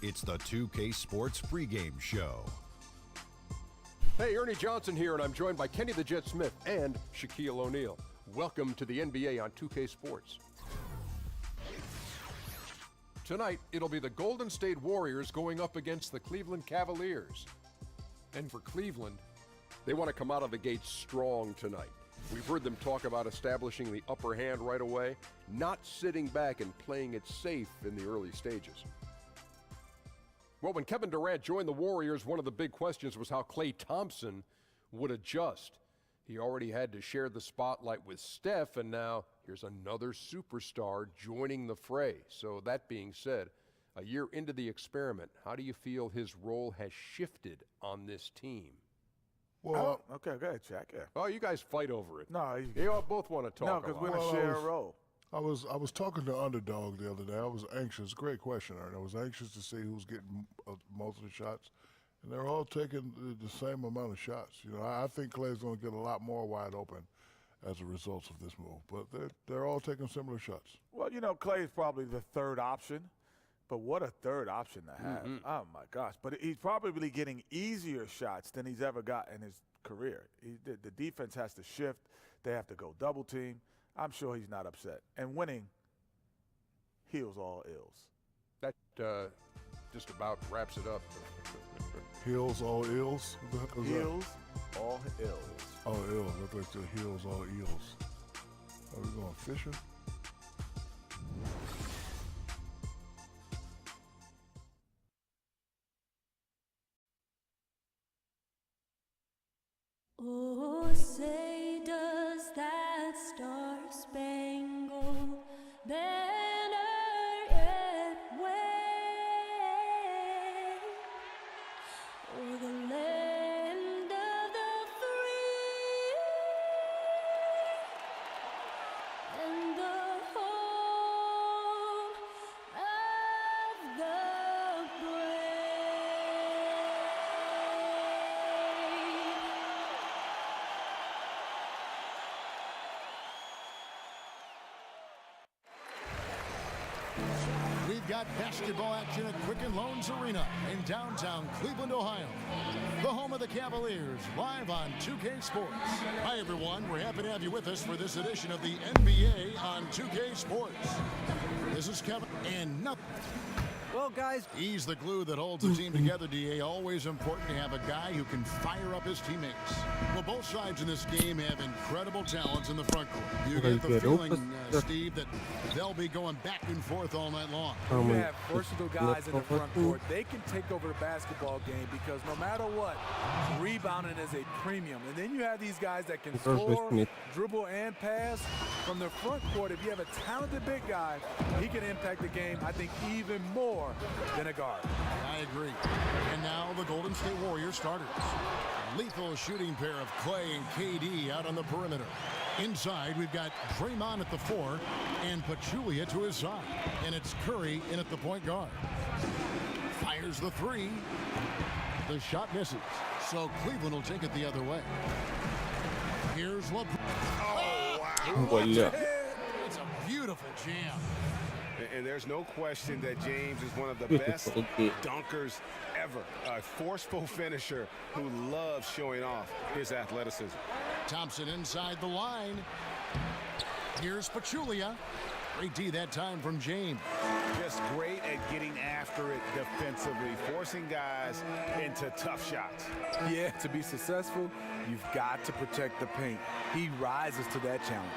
It's the 2K Sports pregame show. Hey, Ernie Johnson here, and I'm joined by Kenny the Jet Smith and Shaquille O'Neal. Welcome to the NBA on 2K Sports. Tonight, it'll be the Golden State Warriors going up against the Cleveland Cavaliers. And for Cleveland, they want to come out of the gate strong tonight. We've heard them talk about establishing the upper hand right away, not sitting back and playing it safe in the early stages. Well, when Kevin Durant joined the Warriors, one of the big questions was how Klay Thompson would adjust. He already had to share the spotlight with Steph, and now here's another superstar joining the fray. So that being said, a year into the experiment, how do you feel his role has shifted on this team? Well, okay, go ahead, Shaq. Yeah. Oh, you guys fight over it. No, you all both want to talk. No, because we're going to share a role. I was talking to Underdog the other day. I was anxious. Great question, Aaron. I was anxious to see who's getting most of the shots, and they're all taking the same amount of shots. You know, I think Klay's going to get a lot more wide open as a result of this move, but they're all taking similar shots. Well, you know, Klay is probably the third option, but what a third option to have. Oh, my gosh. But he's probably getting easier shots than he's ever got in his career. The defense has to shift. They have to go double team. I'm sure he's not upset. And winning heals all ills. That just about wraps it up. Heals all ills? Heals all ills. Oh, ills. I thought you said heals all eels. Are we going fishing? Oh, say does that star-spangled banner yet wave o'er the land of the free and the home of the brave? We've got basketball action at Quicken Loans Arena in downtown Cleveland, Ohio. The home of the Cavaliers, live on 2K Sports. Hi, everyone. We're happy to have you with us for this edition of the NBA on 2K Sports. This is Kevin, and nothing. Well, guys, He's the glue that holds the team together, DA. Always important to have a guy who can fire up his teammates. Well, both sides in this game have incredible talents in the front court. You get the feeling, Steve, that they'll be going back and forth all night long. You have versatile guys in the front court. They can take over the basketball game because no matter what, rebounding is a premium. And then you have these guys that can score, dribble, and pass. From the front court, if you have a talented big guy, he can impact the game, I think, even more than a guard. I agree. And now the Golden State Warriors starters. Lethal shooting pair of Klay and KD out on the perimeter. Inside, we've got Draymond at the 4 and Pachulia to his side. And it's Curry in at the point guard. Fires the 3. The shot misses. So Cleveland will take it the other way. Here's LeBron. It's a beautiful jam. And there's no question that James is one of the best dunkers ever. A forceful finisher who loves showing off his athleticism. Thompson inside the line. Here's Pachulia. Great D that time from James. Just great at getting after it defensively, forcing guys into tough shots. Yeah, to be successful, you've got to protect the paint. He rises to that challenge.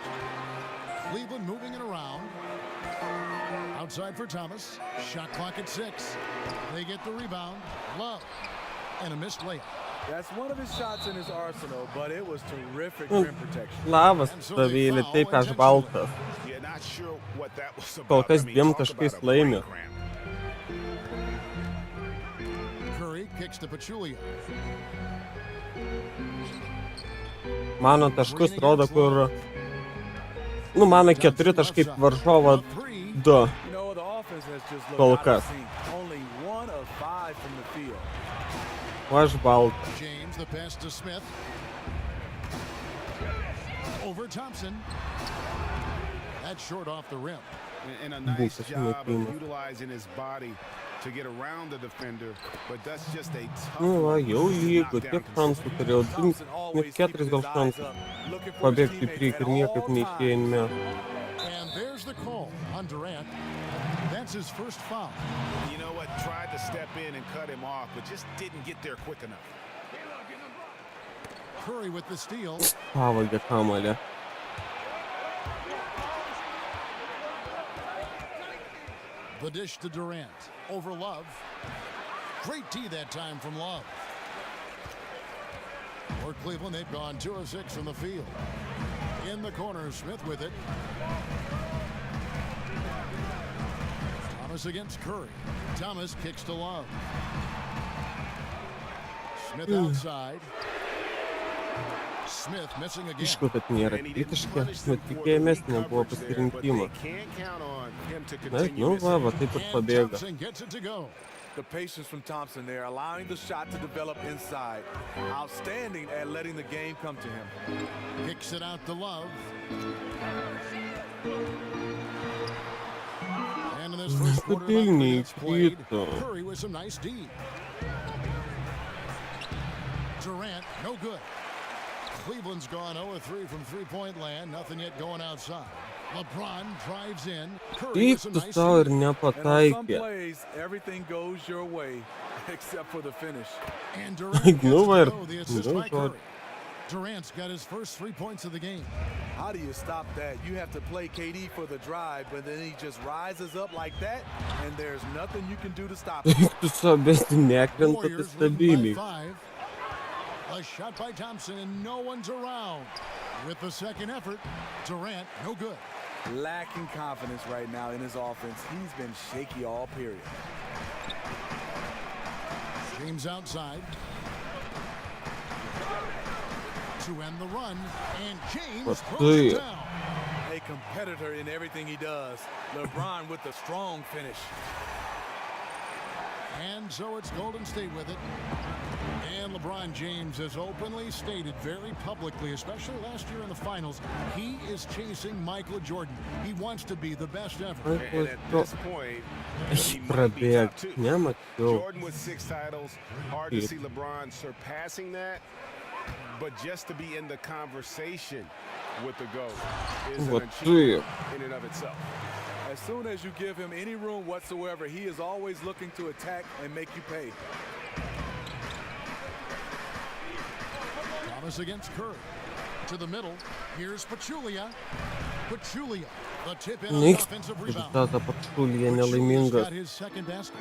Cleveland moving it around. Outside for Thomas. Shot clock at 6. They get the rebound. Love. And a missed layup. That's one of his shots in his arsenal, but it was terrific rim protection. Labas, vyliai prieš baltas. Kol kas 2 taškais laimi. Curry kicks to Pachulia. Mano taškus rodo, kur... mano 4 taškai varžovo 2. Kol kas. Only 1 of 5 from the field. O aš baltas. James, the pass to Smith. Over Thompson. That's short off the rim. And a nice job of utilizing his body to get around the defender, but that's just a tough Nu va, one jau to lygu, knock tiek down šansų turėjau, net 4 gal šansų pabėgti į priekį ir niekaip neišėjo į mes. And there's the call on Durant. That's his first foul. You know what? Tried to step in and cut him off, but just didn't get there quick enough. Curry with the steal. Pavogė kamuolį. The dish to Durant. Over Love. Great D that time from Love. For Cleveland, they've gone 2 of 6 from the field. In the corner, Smith with it. Thomas against Curry. Thomas kicks to Love. Smith outside. Smith missing again. Aišku, kad nėra kritiška, bet tikėjomės nebuvo pasirinkimo. Nu va, taip ir pabėga. Thompson gets it to go. The patience from Thompson there, allowing the shot to develop inside. Outstanding at letting the game come to him. Kicks it out to Love. And in this first quarter, about 3 minutes played, Curry with some nice D. Durant, no good. Cleveland's gone 0-3 from three-point land. Nothing yet going outside. LeBron drives in. Curry with some nice stau ir And on some nepataikė. plays, everything goes your way except for the finish. And Durant gets Nu va it ir, to go, the assist nu by Curry. žodžiu. Durant's got his first 3 points of the game. How do you stop that? You have to play KD for the drive, but then he just rises up like that, and there's nothing you can do to stop him. Tu suabėsi nekrenta, tai Warriors leading by stabiliai. 5. A shot by Thompson, and no one's around. With the second effort, Durant, no good. Lacking confidence right now in his offense. He's been shaky all period. James outside. To end the run, and James throws it down. A competitor in everything he does. LeBron with the strong finish. And so it's Golden State with it. And LeBron James has openly stated very publicly, especially last year in the finals, he is chasing Michael Jordan. He wants to be the best ever. And at this point, he might be Prabėg, top 2. nemačiau. Jordan with 6 titles. Hard to see LeBron surpassing that. But just to be in the conversation with the GOAT is an Вот achievement ты. in and of itself. As soon as you give him any room whatsoever, he is always looking to attack and make you pay. Thomas against Curry. To the middle. Here's Pachulia. Pachulia. The tip in on the Niks offensive rebound. rezultatą Pachulia Pachulia's nelaimingas. got his second basket.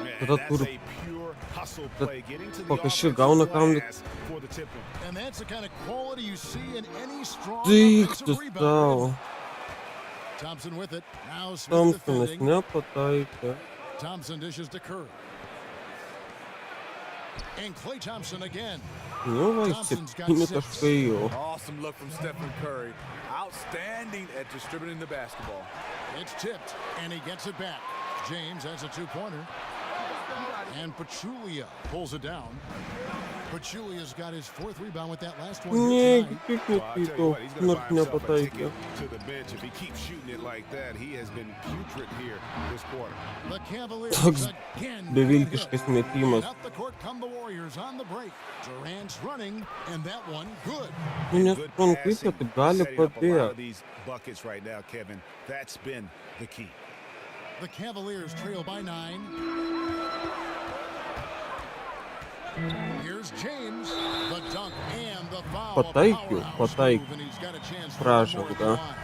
Man, Tada that's kur- a pure hustle play. Getting to the kokią offensive gauna kamuolį. glass for the tip in. And that's the kind of quality you see in any strong Tik tu offensive rebound. stau. Thompson with it. Now Smith Thompsonas defending. nepataikė. Thompson dishes to Curry. And Klay Thompson again. Nu va, 7 taškai jau. Awesome look from Stephen Curry. Outstanding at distributing the basketball. It's tipped, and he gets it back. James has a 2-pointer. And Pachulia pulls it down. Pachulia's got his 4th rebound with that last one here Ne, tonight. kaip Well, I'll tell you nepykau, what, he's going to nors buy himself a nepataikė. ticket to the bench. If he keeps shooting it like that, he has been putrid here this quarter. The Cavaliers Toks again. beviltiškas metimas. Up the court come the Warriors on the break. Durant's running, and that one good. Nu nesuprantu, kaip jie taip gali Setting up a lot of pabėgti. these buckets right now, Kevin. That's been the key. The Cavaliers trail by 9. Here's James, the dunk and the foul. Pataikiau, Powerhouse pataikiau. move, and he's got a chance for Pražangą. one more at the line.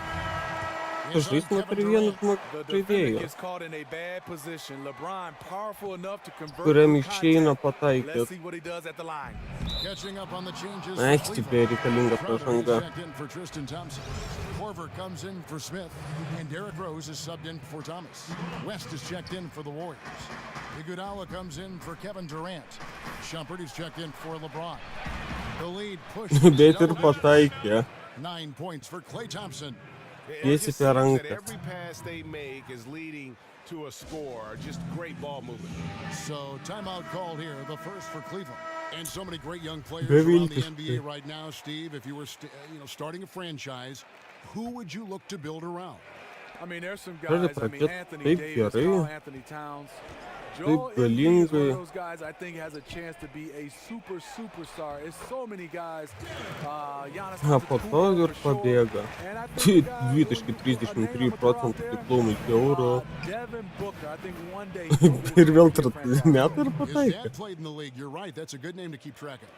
Here's Žais Kevin neturi vieno Durant. The defender žaidėjo, gets caught in a bad position. LeBron powerful enough to convert kuriam from išeina contact. pataikyti. Let's see what he does at the line. Catching up on the changes for Eik, Cleveland. stipriai reikalinga Crowder pražanga. is checked in for Tristan Thompson. Korver comes in for Smith, and Derrick Rose is subbed in for Thomas. West is checked in for the Warriors. Iguodala comes in for Kevin Durant. Shumpert is checked in for LeBron. The lead pushed. Bet ir pataikė. 9 points for Klay Thompson. It just Tiesiai seems per that rankas. every pass they make is leading to a score. Just great ball movement. So timeout called here, the first for Cleveland. And so many great young players around the NBA right now, Steve. If you were starting a franchise, who would you look to build around? I mean, there's some Pradeda guys. I mean, pradėt Anthony taip Davis, gerai. Karl Anthony Towns. Joel Embiid is one galingai. of those guys I think has a chance to be a superstar. There's so many guys. Giannis A po to Antetokounmpo ir for sure. pabėga. And I think a guy who- 2,33% tiklumų žiauru. Devin Booker, I think one day Ir vėl meta ir His pataikė. dad played in the league. You're right. That's a good name to keep track of.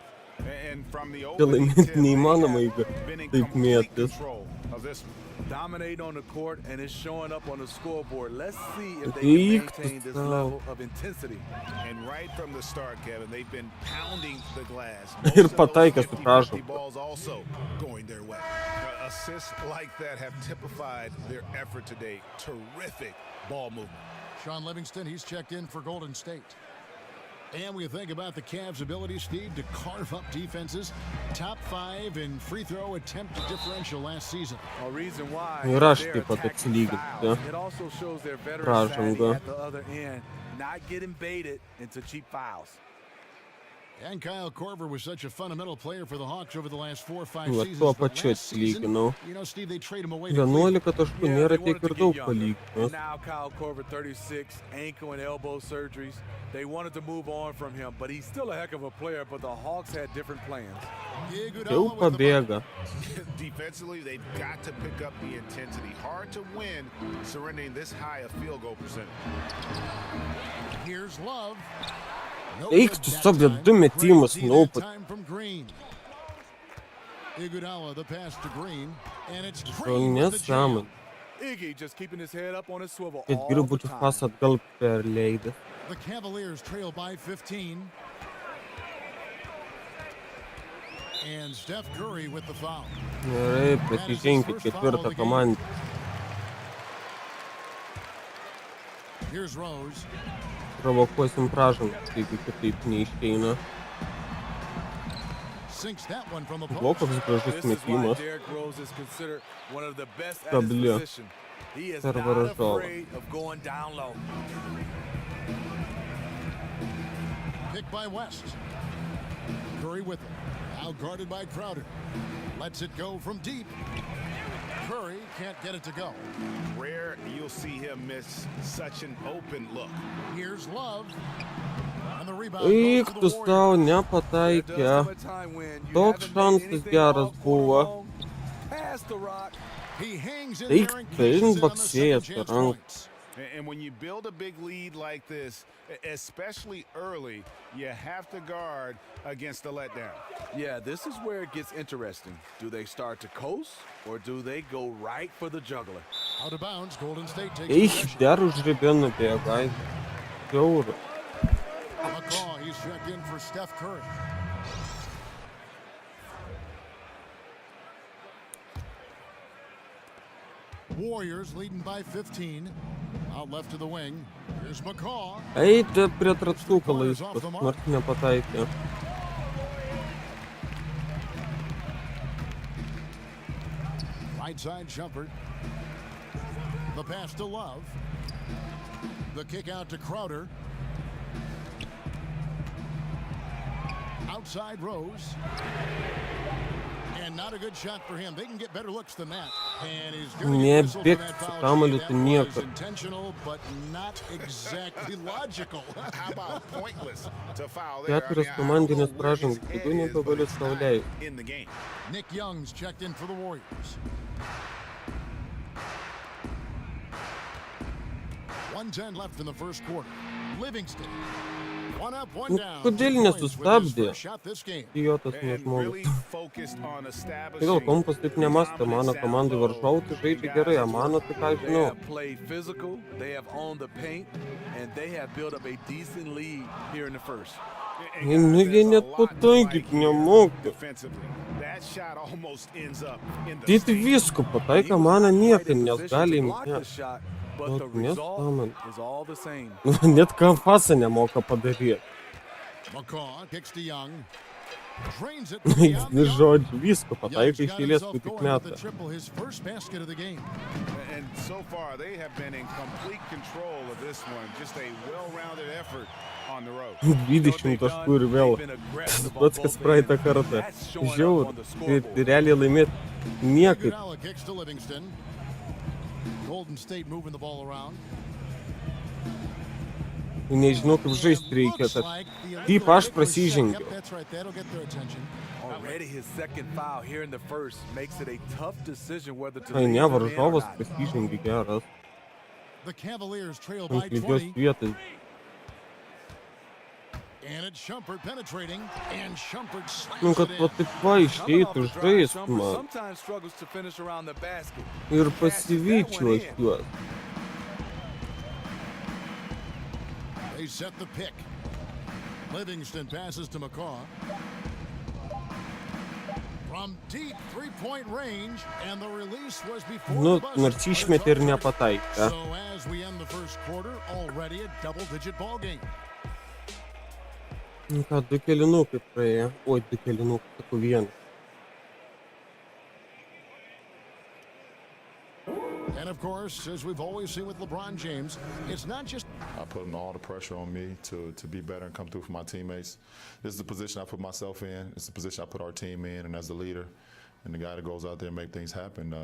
And from the Čia opening laimėti tip, neįmanoma, they jeigu have been in taip complete mėtis. control of this one. dominate on the court, and it's showing up on the scoreboard. Let's see if they Eek, can maintain this no. level of intensity. And right from the start, Kevin, they've been pounding the glass. Ir Most of those pataikė su 50-50 pražanga. balls also going their way. Assists like that have typified their effort today. Terrific ball movement. Sean Livingston, he's checked in for Golden State. And we think about the Cavs' ability, Steve, to carve up defenses. Top 5 in free throw attempt differential last season. A reason why Ir aš they're taip pat attacking atsilyginsiu. fouls. It also shows their veteran Pražanga. savvy at the other end, not getting baited into cheap fouls. And Kyle Korver was such a fundamental player for the Hawks over the last 4 or 5 Va, seasons. tuo but pačiu last season, atsilyginau. you know, Steve, they trade him away to Cleveland. 11 taškų nėra they tiek wanted to ir get daug younger. palyginus. And now Kyle Korver, 36, ankle and elbow surgeries. They wanted to move on from him, but he's still a heck of a player, but the Hawks had different plans. Jau pabėga. Defensively, they've got to pick up the intensity. Hard to win surrendering this high a field goal percentage. Here's Love. No Eik good tu that savo time. du metimus, Great D no that pat- time from Green. Iguodala the pass to Green, and it's Gal Green with the jam. nesąmonė. Iggy just keeping his head up on his swivel Kad all geriau the būtų time. pas atgal perleidęs. The Cavaliers trail by 15. And Steph Curry with the foul. Gerai, pasiženkit ketvirtą komandą. Here's Rose. Provokuosim pražangą, jeigu kitaip neišeina. Sinks that one from the post. Blokas gražus This is why metimas. Derrick Rose is considered one of the best at Stabilio. his position. He is Per not varžovą. afraid of going down low. Picked by West. Curry with it. Now guarded by Crowder. Lets it go from deep. Curry can't get it to go. Rare you'll see him miss such an open look. Here's Love. And the rebound Eik goes to tu the savo Warriors. There nepataikė. does come a time when you Toks haven't made šansas anything geras all buvo. long. Pass the rock. He hangs in Eik there and tu, cashes in on the baksėjas second chance rankų. points. And when you build a big lead like this, especially early, you have to guard against the letdown. Yeah, this is where it gets interesting. Do they start to coast or do they go right for the juggler? Out of bounds, Golden State takes Eik, possession. dar už ribę nubėga. Žiauru. McCaw, he's checked in for Steph Curry. Warriors leading by 15. Out left to the wing. Here's McCaw. Eiti prie tratstuko laisvas, nors nepataikė. Right side jumper. The pass to Love. The kick out to Crowder. Outside Rose. And not a good shot for him. They can get better looks than that. And he's going to get whistled for Nebėgt that su foul. kamuoliu That tu was niekur. intentional, but not exactly logical. How about pointless to foul there? Keturios I don't know komandinės where his pražangos, head daugiau is, but nebegaliu it's sau not leisti. in the game. Nick Young's checked in for the Warriors. 1:10 left in the first quarter. Livingston. One up, one down. Kodėl 2 points with his nesustabdė? first shot this game. Idiotas And nežmogus. really focused on establishing Kodėl kompas taip nemąsto, mano dominance down komandai low. varžovų tai žaidžia gerai, o mano tai ką They žinau. have played physical, they have owned the paint, and they have built up a decent lead here in the first. And Nu guys, jie there's a net lot to pataikyt like here nemoka. defensively. That shot almost ends up in the Tai stands. visko He pataiko, was mano not niekaip quite in position negali to block the imti. shot, but Nu, the result nesąmonė. is all the same. Net ką pasą nemoka padaryti. McCaw kicks to Young. Drains it from beyond the Vis arc. žodžiu, visko pataiko Young's iš got eilės, himself kai tik going with the meta. triple, his first basket of the game. And so far, they have been in complete control of this one. Just a well-rounded effort on the road. 20 taškų ir vėl. Tas pats, kas praeitą kartą. Žiaur. Ir realiai laimėti niekaip. Iguodala kicks to Livingston. Golden State moving the ball around. Nežinau, kaip žaisti reikia, kad kaip aš prasižengiau. Already his second foul here in the first makes it a tough decision whether to Ai, leave ne, the man or varžovas not. prasižengė geras. The Cavaliers trail Ant by lygios 20. vietos. And it's Shumpert penetrating, and Shumpert slams Nu, kad it va in. taip va išeitų Coming off the drive, žaist Shumpert man sometimes struggles to finish around the basket. ir Catches that pasivyčiau one aš in. juos. They set the pick. Livingston passes to McCaw. From deep three-point range, and the release was before Nu, the buzzer. nors išmetė ir nepataikė. So as we end the first quarter, already a double-digit ball game. Nu ką, 2 kėlinukai praėjo. Oi, 2 kėlinukai, sakau vieną. And of course, as we've always seen with LeBron James, it's not just I put all the pressure on me to be better and come through for my teammates. This is the position I put myself in. It's the position I put our team in, and as the leader and the guy that goes out there and make things happen,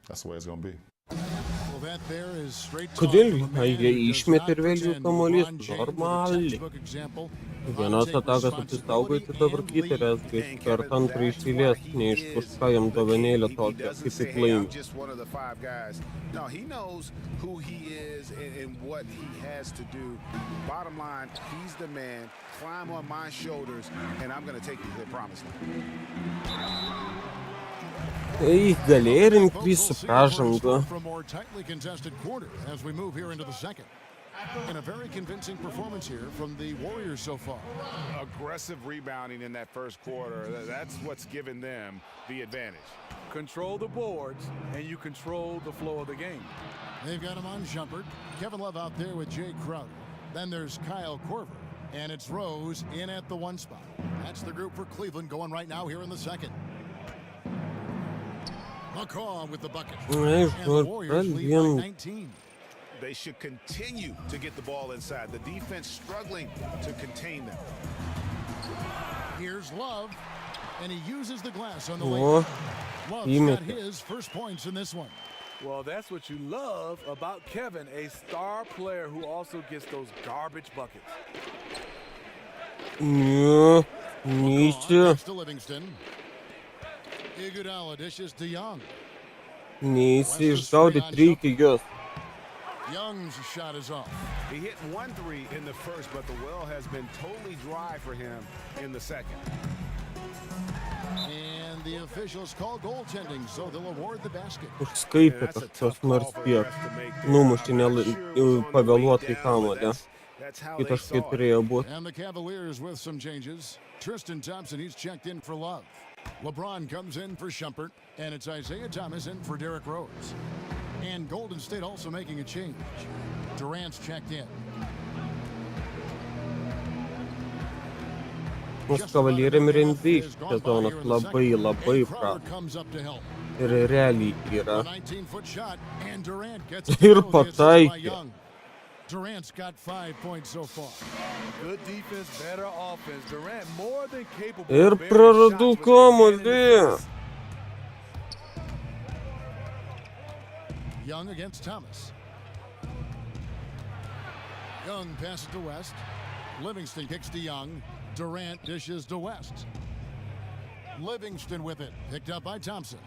that's the way it's going to be. well, that there is straight Kodėl talk from a man jie who does išmetė not ir vėl jų pretend kamuolys? LeBron James is a Normaliai. textbook example of Vienas take atakas responsibility apsisaugoti, dabar and kitą lead. rezgai. Per antrą iš eilės, neiškus ką jam dovanėlę tokią, kaip tik I'm laimi. just one of the 5 guys. No, he knows who he is and what he has to do. Bottom line, he's the man. Climb on my shoulders, and I'm going to take you to the promised land. Ei, galėjai ir Both inkrisi will see pražangą. first from a more tightly contested quarter as we move here into the second. And a very convincing performance here from the Warriors so far. Aggressive rebounding in that first quarter. That's what's given them the advantage. Control the boards, and you control the flow of the game. They've got him on Shumpert. Kevin Love out there with Jay Crowder. Then there's Kyle Korver. And it's Rose in at the 1 spot. That's the group for Cleveland going right now here in the second. McCaw with the bucket. Ai, And the Warriors lead by vien 19. They should continue to get the ball inside. The defense struggling to contain them. Here's Love. And he uses the glass on the O, layup. Love's got įmetė. his first points in this one. Well, that's what you love about Kevin, a star player who also gets those garbage buckets. Ne, neįsi, Next to Livingston. Iguodala dishes to Young. neįsi išgaudyti reikia juos. Young's shot is off. He hit 1 3 in the first, but the well has been totally dry for him in the second. And the officials call goaltending, so they'll award the basket. Užskaitė kažkas nors tiek. Numuštė pavėluotai kamuolį. That's how they Kitas saw kaip it. turėjo būti. And the Cavaliers with some changes. Tristan Thompson, he's checked in for Love. LeBron comes in for Shumpert, and it's Isaiah Thomas in for Derrick Rose. And Golden State also making a change. Durant's checked in. Mūsų kavalieriam ir NBA sezonas labai Crowder prastas. comes up to help. Ir realiai yra. A 19-foot shot, and Durant gets it. Ir to go. The assist by pataikė. Young. Durant's got 5 points so far. Good defense, better offense. Durant more than capable Ir of bearing praradau shots with his hand in kamuolį. his face. Young against Thomas. Young passes to West. Livingston kicks to Young. Durant dishes to West. Livingston with it. Picked up by Thompson.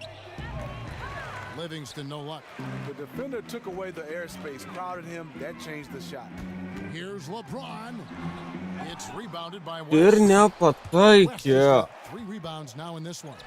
Livingston, no luck. The defender took away the airspace, crowded him. That changed the shot. Here's LeBron. It's rebounded by West. Ir West has nepataikė. got 3 rebounds now in this one.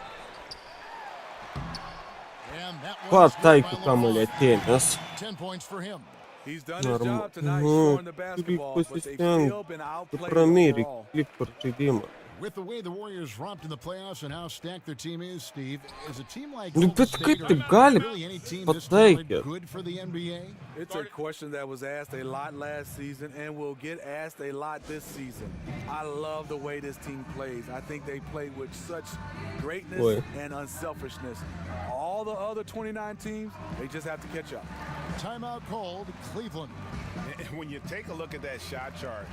And that one is good Pataikė by kamuolį LeBron. atėmęs. 10 points for him. He's done his job tonight, Nu, scoring the turi basketball, but they've still been pasistengti. outplayed Ramiai overall. reikia likt per žaidimą. With the way the Warriors romped in the playoffs and how stacked their team is, Steve, is a team like Nu, Golden bet State kaip or taip gali really any team this talented pataikyti? good for the NBA? It's a question that was asked a lot last season and will get asked a lot this season. I love the way this team plays. I think they play with such greatness Boy. and unselfishness. All the other 29 teams, they just have to catch up. Timeout called, Cleveland. And when you take a look at that shot chart,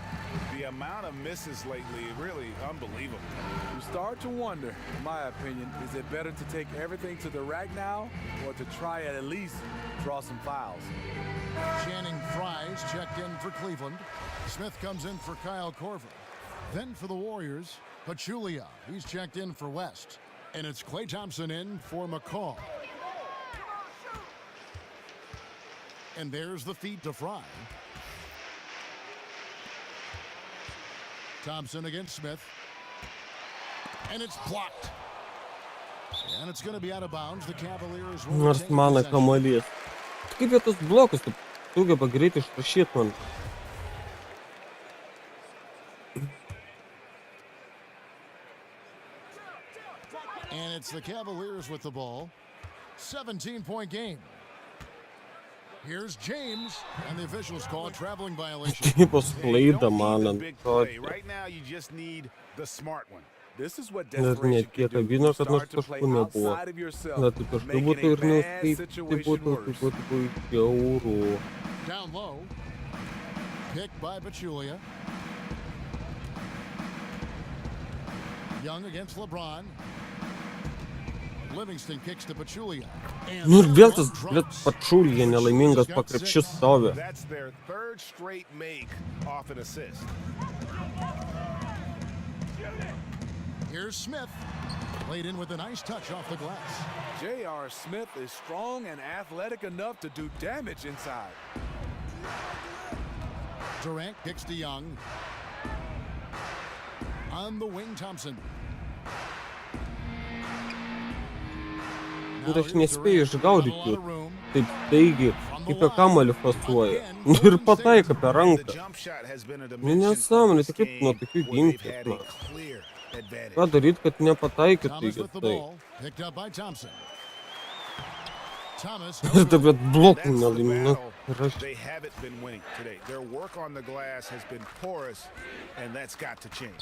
the amount of misses lately, really unbelievable. You start to wonder, in my opinion, is it better to take everything to the rack now or to try at least draw some fouls? Channing Fries checked in for Cleveland. Smith comes in for Kyle Korver. Then for the Warriors, Pachulia. He's checked in for West. And it's Klay Thompson in for McCall. And there's the feed to Fry. Thompson against Smith. And it's blocked. And it's going to be out of bounds. The Cavaliers will Nors retain mano possession. kamuolys. Kaip jie tos blokus taip sugeba greitai išrašyt man. And it's the Cavaliers with the ball. 17-point game. Here's James, and the officials call a traveling violation. Tipos Hey, you klaida don't man need the ant big play. to. Right now, you just need the smart one. This is what Dar net desperation tiek can do. abino, kad nors Start to play taškų nebuvo. outside of yourself, Na, tai taškų making būtų a ir bad nuskaip, tai situation būtų worse. bjauru. Down low. Picked by Pachulia. Young against LeBron. Livingston kicks to Pachulia. And Nu ir vėl tas, LeBron blet, drops. pačulė nelaimingas po krepšiu stovi. That's their third straight make off an assist. Here's Smith. Played in with a nice touch off the glass. J.R. Smith is strong and athletic enough to do damage inside. Durant kicks to Young. On the wing, Thompson. Nu, aš nespėju išgaudyti jų. Taip taigi, kaip į kamuolį fasuoja. Nu ir pataiko per The ranką. jump shot has been a Nu dimension nesąmonė, of tai this kaip nuo game tokių where they've gintis. had Na. a clear advantage. Ką daryt, kad nepataikytų Thomas taigi with the tai. ball. Picked up by Thompson. Thomas. Ir dabar blokų That's the nelaiminu. battle Ir aš they haven't been winning today. Their work on the glass has been porous, and that's got to change.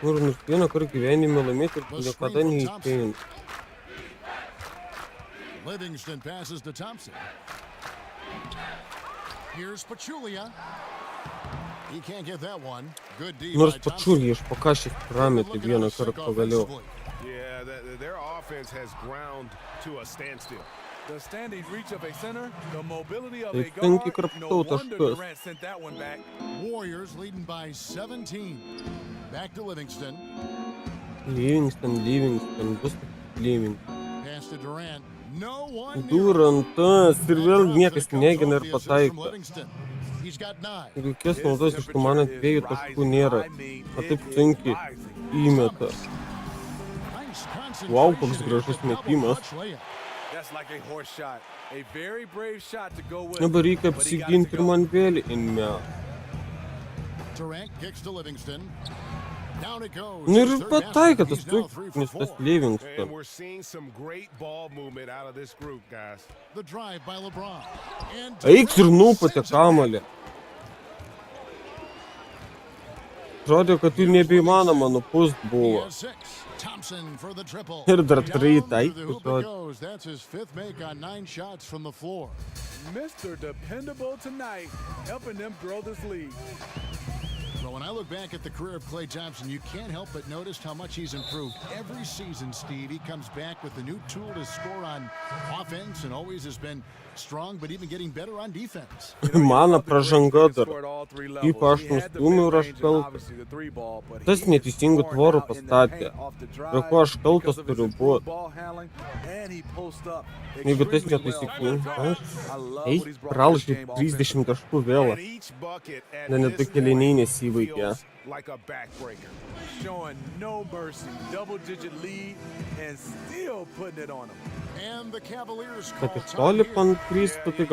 noriu nors vieną kartą gyvenime laimėti ir niekada neįspėjant. Livingston passes to Thompson. Here's Pachulia. He can't get that one. Good D Nors by Thompson. pačulį iš pakašės prametė vieną kartą pagaliau. Yeah, their offense has ground to a standstill. The standing reach of a center, the mobility of Tai a sunkiai guard. krapštau No wonder taškus. Durant sent that one back. Warriors leading by 17. Back to Livingston. Livingston, bus Livingston. Pass to Durant. No one. Durantas ir vėl niekas negina ir Comes off the assist from pataiko. Livingston. He's got 9. Jeigu kies naudos iš tų mano 2 taškų nėra, o taip sunkiai įmeta. Nice concentration. Wow, koks gražus metimas. Double clutch layup. That's like a horse shot. A very brave shot to go with. Dabar reikia but he got it to apsiginti ir go. man vėl įmė. Durant kicks to Livingston. Down it goes. Nu ir His third basket. pataiko tas He's now 3 for trūknis, 4. tas And Livingston. we're seeing some great ball movement out of this group, guys. The drive by LeBron. And Eik ir nupatė sends it kamuolį. Žodė, kad jų nebeįmanoma nupust He buvo. has 6. Thompson for the triple. Ir dar Down 3 to the taikų, hoop it žodė. goes. That's his 5th make on 9 shots from the floor. Mr. Dependable tonight, helping them grow this lead. Well, when I look back at the career of Klay Thompson, you can't help but notice how much he's improved. Every season, Steve, he comes back with a new tool to score on offense and always has been strong, but even getting better on defense. Mano pražanga dar. Scored all 3 levels. Ypač aš He had the nustūmiau ir aš mid-range and kaltas. obviously the 3 ball, but Tas he neteisingų poured tvorų out in the pastatė. paint off the drive Dėl ko aš kaltas because of his turiu improved būt. ball handling, and he post up Jeigu tas extremely well. netaisyklingas, I love eik what he's brought to this pralaužti game 30 taškų vėl. And each bucket at Dar net this du kėliniai point nesivaikė. feels like a backbreaker. Showing no mercy, double-digit lead, and still putting it on him. And the Cavaliers Kad call iš toli time here. pankristų, tai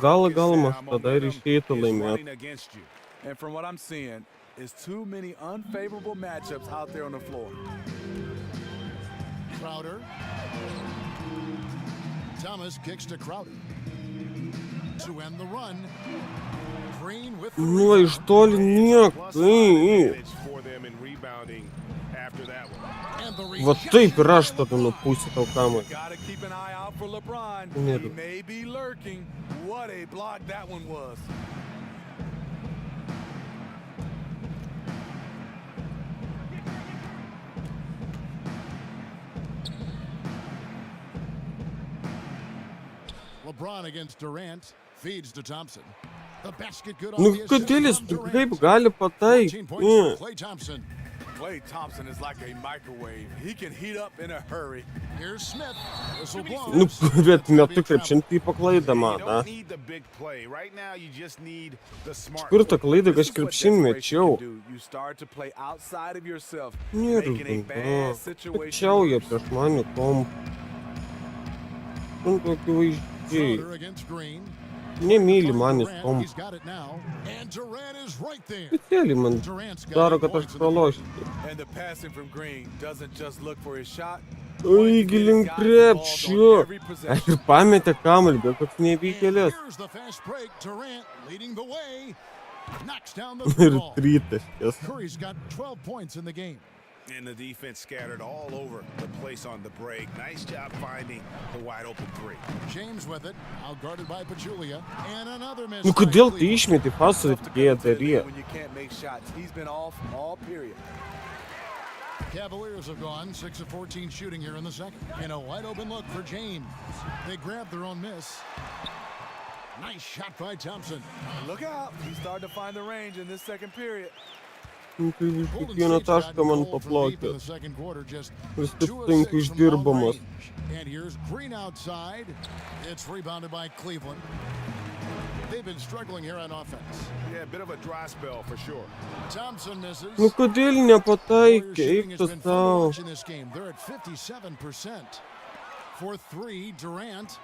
gal galima tada ir išeitų laimėti. Against you. And from what I'm seeing, is too many unfavorable matchups out there on the floor. Crowder. Thomas kicks to Crowder. To end the run. Green with the Nu, iš toli Plus niekai. advantage for them in rebounding after that one. And Va taip ir aš tada nupūsiu tau kamuolį. Gotta keep an eye out for LeBron. He Nedu. may be lurking. What a block that one was. LeBron against Durant. Feeds to Thompson. The basket good Nu on the assist kodėl jis from Durant. kaip gali 14 pataikyti? points for Klay Thompson. Klay Thompson is like a microwave. He can heat up in a hurry. Here's Smith. Whistle blows. Nu, bet metu krepšinį paklaidą man, You a? don't need the big play. Right now, you just need the smart Kur ta play. klaida, This kad is what krepšinį desperation mečiau? can do. You start to play outside of yourself, Nėra, making a bad situation pačiauja worse. prieš mane kom. Nu, akivaizdžiai. Schroeder against Green. Nemyli manęs Durant, kom. he's got it now. And Durant is right there. Specialiai man Durant's got daro, 8 kad aš points in the pralošiu. And the passing from Green doesn't just look for his shot. Oi, gilin krepšiu. Ir pametė kamuolį, bet koks nevykėlis. Here's the fast break. Durant leading the way. Knocks down the Ir ball. tritaškės. Curry's got 12 points in the game. And the defense scattered all over the place on the break. Nice job finding the wide open three. James with it, outguarded by Pachulia, and another miss. Nu by kodėl tai Cleveland. išmeti pasą Tough to tie come to the darė? end when you can't make shots. He's been off all period. Cavaliers have gone 6 of 14 shooting here in the second. And a wide open look for James. They grab their own miss. Nice shot by Thompson. Look out. He's starting to find the range in this second period. Nu tai Golden kiekvieną State's gotten tašką man cold from deep in paplokė. the second quarter, just Vis 2 taip of sunku 6 from long išdirbamas. range. And here's Green outside. It's rebounded by Cleveland. They've been struggling here on offense. Yeah, a bit of a dry spell for sure. Thompson misses. Nu kodėl Warriors nepataikė? shooting Eik has tu been fun to tau. watch in this game. They're at 57%. For 3, Durant.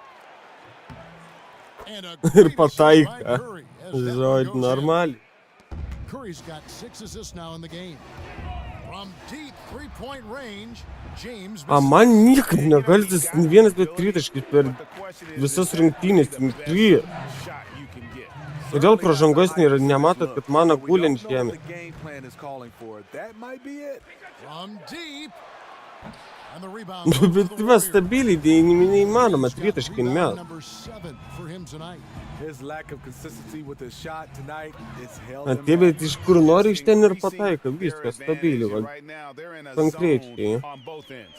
And a Ir great assist by pataikė. Curry as that one Žodžiu, goes in. normaliai. Curry's got 6 assists now in the game. From deep three-point range, James A misses. man niekaip negaltis vienas bet tritaškis per visas rungtynės. Tri. Shot you can get. Kodėl pražangos nėra, nematot, kad mano We guli don't ant know what žemės? the game plan is calling for. That might be it. From deep. And the rebound Nu, goes to bet the mes Warriors. stabiliai, tai neįmanoma He's got tritaškai rebound mes. number 7 for him tonight. His lack of consistency with his shot tonight is held Na him tie, back. bet iš kur nori iš ten ir pataiko, viskas stabiliai. Va. Right now, they're in a Konkrečiai. zone on both ends.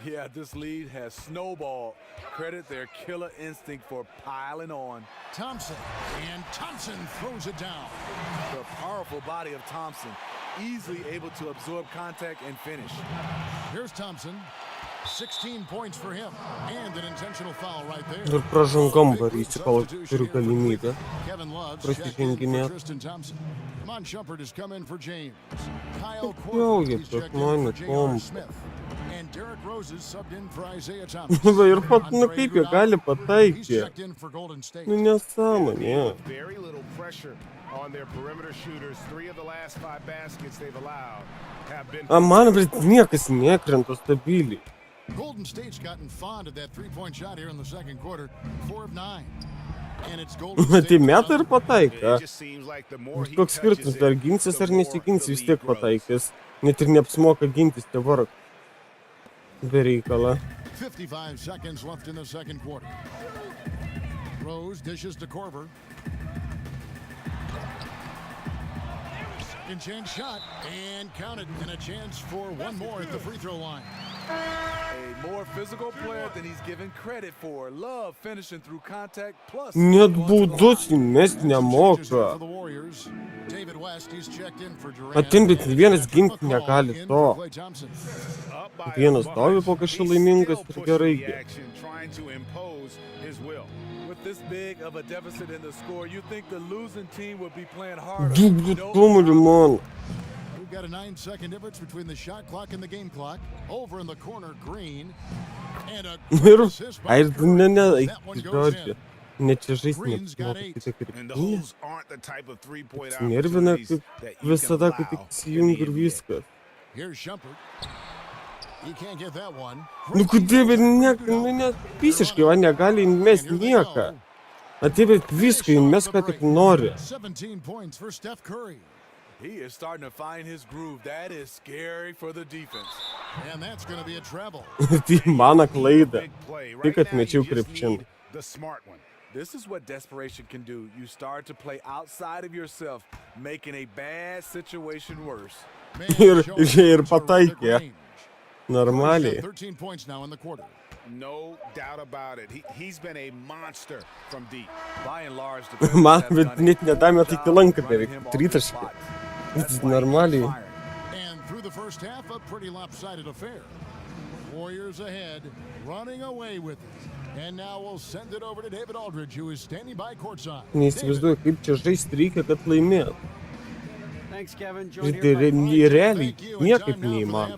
Yeah, this lead has snowballed. Credit their killer instinct for piling on. Thompson. And Thompson throws it down. The powerful body of Thompson, easily able to absorb contact and finish. Here's Thompson. 16 points for him. And an intentional foul right there. Ir pražangom varysi, kol turiu galimybę. Kevin Love's Prasiženginėt. checked in for Tristan Thompson. Iman Shumpert has come in for James. Kyle Jau Korver, jie he's prieš checked in mane for J.R. kom. Smith. And Derrick Rose is subbed in for Isaiah Thomas. Va ir pat, nu Andre kaip jie Iguodala, gali he's pataikyti? checked in for Golden State. Nu nesąmonė. Very little pressure on their perimeter shooters. 3 of the last 5 baskets they've allowed have been. A man, bet niekas nekrenta stabiliai. Golden State's gotten fond of that three-point shot here in the second quarter. 4 of 9. And it's Golden Tai State. meta ir pataiko. It just seems like the more he Koks touches skirtumas, it, ar ginsis the ar more nesigins, the vis lead tiek grows. pataikys. Net ir neapsimoka gintis, tie varak. Be reikala. 55 seconds left in the second quarter. Rose dishes to Korver. Second chance shot and counted, and a chance for one more at the free throw line. A more physical player than he's given credit for. Love finishing through contact plus. Net baudos įmest For nemoka. the Warriors, David West, he's checked in for Durant. A ten, bet vienas ginti negali In to. for Klay Thompson. Up by a Vienas bunch, stovi po kažkaip he's laimingas still ir gerai. pushing the action, trying to impose his will. With this big of a deficit in the score, you think the losing team would be playing harder. Dublit Nope. kamuolį man. We've got a 9-second difference between the shot clock and the game clock. Over in the corner, Green. And a Ir, assist by ai, ne, Curry. That one goes žodžiu. in. Ne čia žaisti Green's got neapsimoka 8. kitą And krepšinį. those aren't the type of three-point Nervina opportunities kaip that you visada, can kai tik allow įsijungi ir in the NBA. viskas. Here's Shumpert. He can't get that one. Nu kodėl, bet ne, visiškai, va negali įmest And here they nieką. go. A tie, bet viską įmest, ką tik nori. 17 points for Steph Curry. He is starting to find his groove. That is scary for the defense. And that's going to be a treble. Tai mano klaida. Big play. Tik Right now, atmečiau you just krepšin. need the smart one. This is what desperation can do. You start to play outside of yourself, making a bad situation worse. Ir pataikė. Normaliai. 13 points now in the quarter. No doubt about it. He's been a monster from deep. By and large, Man net nedamė tik lanką beveik. Tritaškį. Normaliai. And through the first half, a pretty lopsided affair. Warriors ahead, running away with it. And now we'll send it over to David Aldridge, who is standing by courtside. Neįsivaizduoju, kaip čia žaisti reikia, kad laimėt. Thanks, Kevin. Realiai niekaip neįmanoma.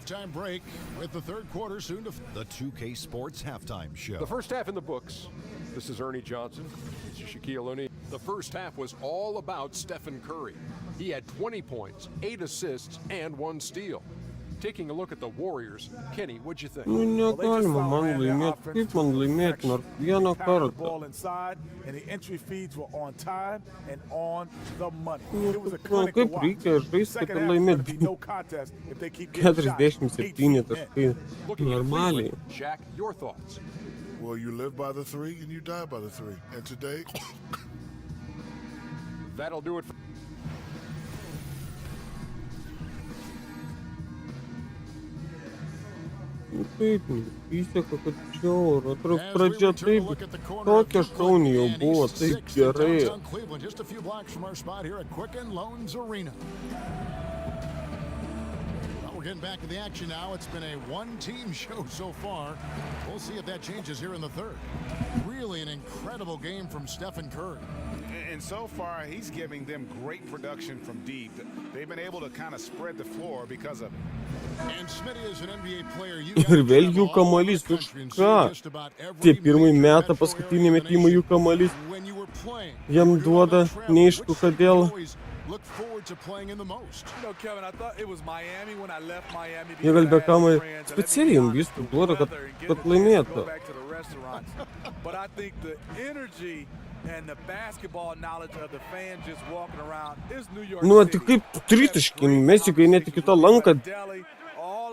The 2K Sports Halftime Show. The first half in the books. This is Ernie Johnson. This is Shaquille O'Neal. The first half was all about Stephen Curry. He had 20 points, 8 assists, and 1 steal. Taking a look at the Warriors, Kenny, what'd you think? Nu negalima man laimėti. Kaip man laimėti nors vieną kartą? Ball inside, and the entry feeds were on time and on the money. It was a Nu clinic to kaip watch. reikia žaisti, Second kad half is gonna be laimėti? no contest if they keep getting shots. 47 taškai. Looking at Normaliai. Cleveland, Shaq, your thoughts? Well, you live by the three and you die by the three. And today, That'll do it for... Kaip įseka, kad siaura. Atrodo, pradžia taip, tokia šaunė jau buvo, taip gerai. Cleveland, just a few blocks from our spot here at Quicken Loans Arena. Well, we're getting back to the action now. It's been a one-team show so far. We'll see if that changes here in the third. Really an incredible game from Stephen Curry. And so far, he's giving them great production from deep. They've been able to kind of spread the floor because of... And Smitty is an NBA player. Ir vėl jų kamuolys, už ką? Tie pirmai metą paskutinį metimą jų kamuolys. Jam duoda, neaišku kodėl. Jie gal be kamuolį specialiai jam viską duoda, kad laimėtų. And the basketball knowledge of the fans just walking around is New York Nu, City. tai kaip tritaškį Meksikai net iki to lanką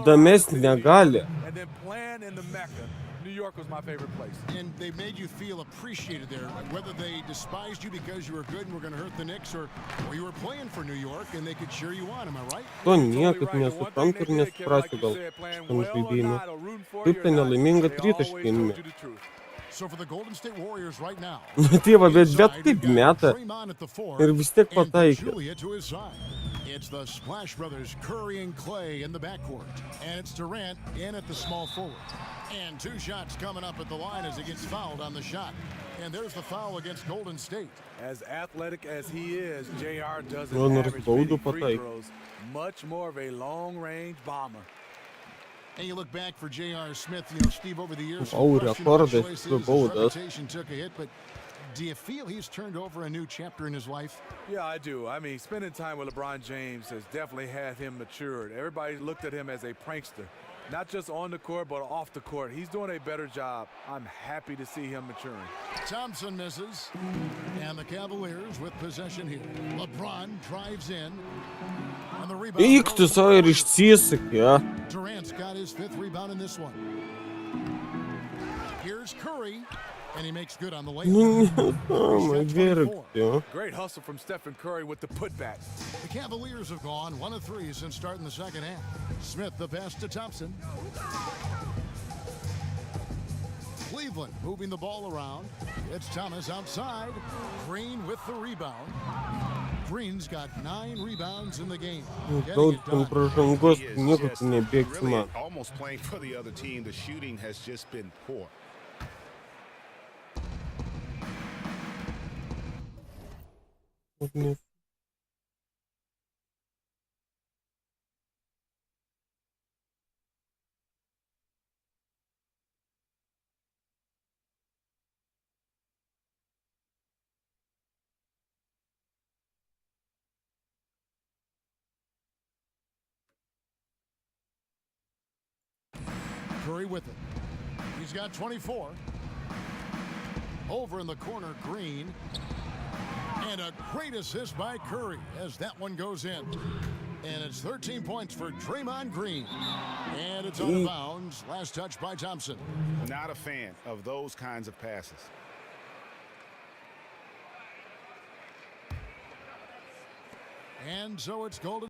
damesti negali. And then playing in the Mecca. New York was my favorite place. And they made you feel appreciated there, whether they despised you because you were good and were going to hurt the Knicks, or you were playing for New York and they could cheer you on. Am I right? To niekaip nesupranta ir nesuprasiu gal šitam žaidimui. Kaip tai nelaiminga tritaškį įmė. So for the Golden State Warriors right now. Tai va, bet kaip meta ir vis tiek pataikė. It's the Splash Brothers, Curry and Clay in the backcourt. And it's Durant in at the small forward. And 2 shots coming up at the line as he gets fouled on the shot. And there's the foul against Golden State. As athletic as he is, JR doesn't Well, average many free throws. Much more of a long-range bomber. And you look back for J.R. Smith, you know, Steve, over the years, Rekordas su baudas. reputation took a hit, but do you feel he's turned over a new chapter in his life? Yeah, I do. I mean, spending time with LeBron James has definitely had him matured. Everybody looked at him as a prankster, not just on the court, but off the court. He's doing a better job. I'm happy to see him maturing. Thompson misses, and the Cavaliers with possession here. LeBron drives in. On the rebound. Eik tu savo ir išsisakė. Durant's got his 5th rebound in this one. Here's Curry, and he makes good on the Nu, layup. verkti. Great hustle from Stephen Curry with the putback. The Cavaliers have gone 1 of 3 since starting the second half. Smith the pass to Thompson. Cleveland moving the ball around. It's Thomas outside. Green with the rebound. Green's got 9 rebounds in the game. Daug ten pražangos, nieko tu nebėgsi man. Almost playing for the other team. The shooting has just been poor. Curry with it. He's got 24. Over in the corner, Green. And a great assist by Curry as that one goes in. And it's 13 points for Draymond Green. And it's out of bounds. Last touch by Thompson. Not a fan of those kinds of passes. And so it's Golden